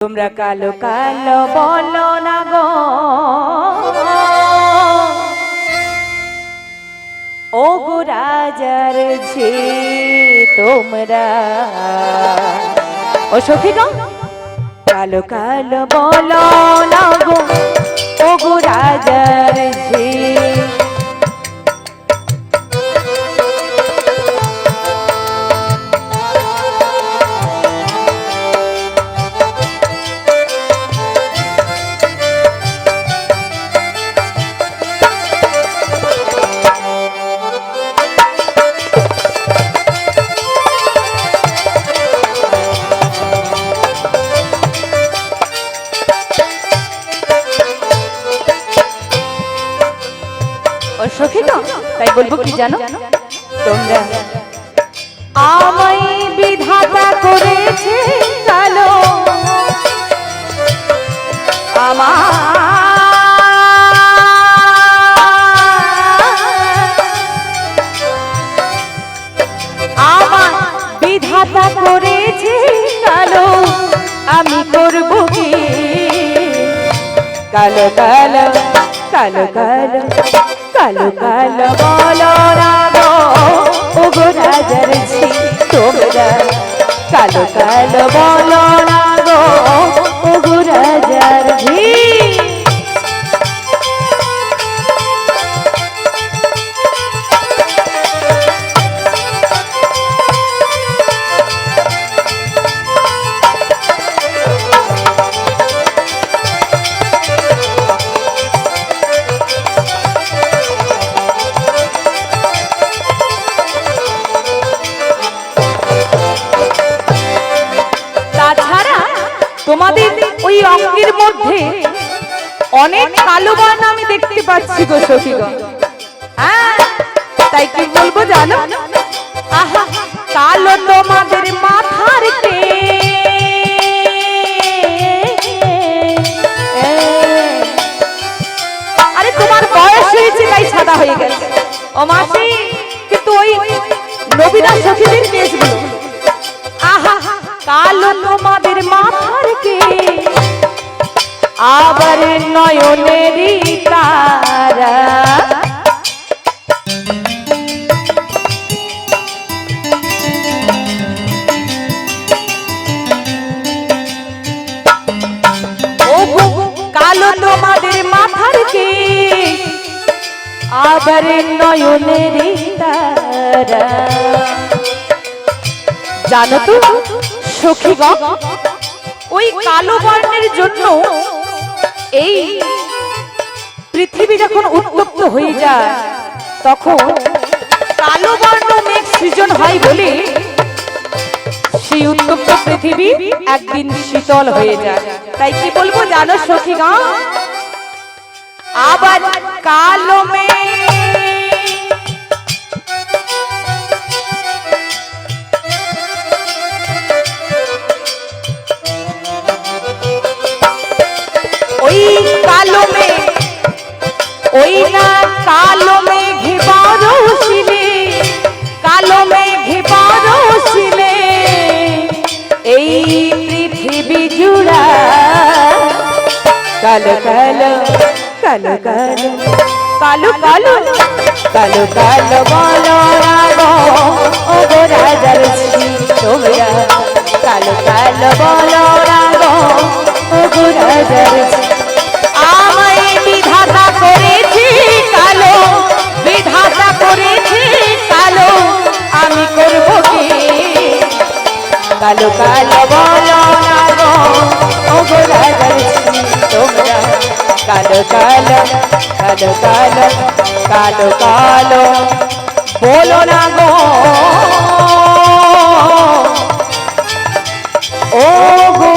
তোমরা কালো কালো বলো না গো ও গো রাজার ঝি তোমরা ও সখী গো কালো কালো বলো না গো ও গো রাজার ঝি সখী তো তাই বলবো কি জানো তোমরা আমায় বিধাতা করেছে কালো আমার বিধাতা করেছে কালো আমি করব কি কালো কালো কালো কালো কালো কালো বলো না গো ও গো রাজার ঝি তোমরা কালো কালো বলো না গো ও গো রাজার ঝি তোমাদের ওই অঙ্গের মধ্যে অনেক কালো বর্ণ আমি দেখতে পাচ্ছি গো সখী গো তাই কি বলবো জানো আহা কালো তোমাদের মাথার কে আরে তোমার বয়স হয়েছে তাই সাদা হয়ে গেছে ও মাসি কিন্তু ওই নবীনা সখীদের কেসগুলো আহা কালো তোমাদের মাথার কে আবার নয়নেরই তারা ও কালো তোমাদের মাথার কে আবার নয়নেরই তারা জানো তো সখীগণ ওই কালো বর্ণের জন্য এই পৃথিবী যখন উত্তপ্ত হয়ে যায় তখন কালো বর্ণ মেঘ সৃজন হয় বলে সেই উত্তপ্ত পৃথিবী একদিন শীতল হয়ে যায় তাই কি বলবো জানো সখীগণ আবার কালো মেঘ ওই কালো মেঘ ওই না কালো মেঘে বরষিলে কালো মেঘে বরষিলে এই পৃথিবী জুড়া কালো কালো কালো কালো কালো কালো কালো কালো বলো না গো ও গো রাজার ঝি তোমরা কালো কালো বলো না গো ও গো রাজার ঝি আমায় বিধাতা করেছি কালো বিধাতা করেছি কালো আমি করব কি কালো কালো বলো না গো ও গো রাজার ঝি তোমরা কালো কালো কালো কালো কালো কালো বলো না গো ও গো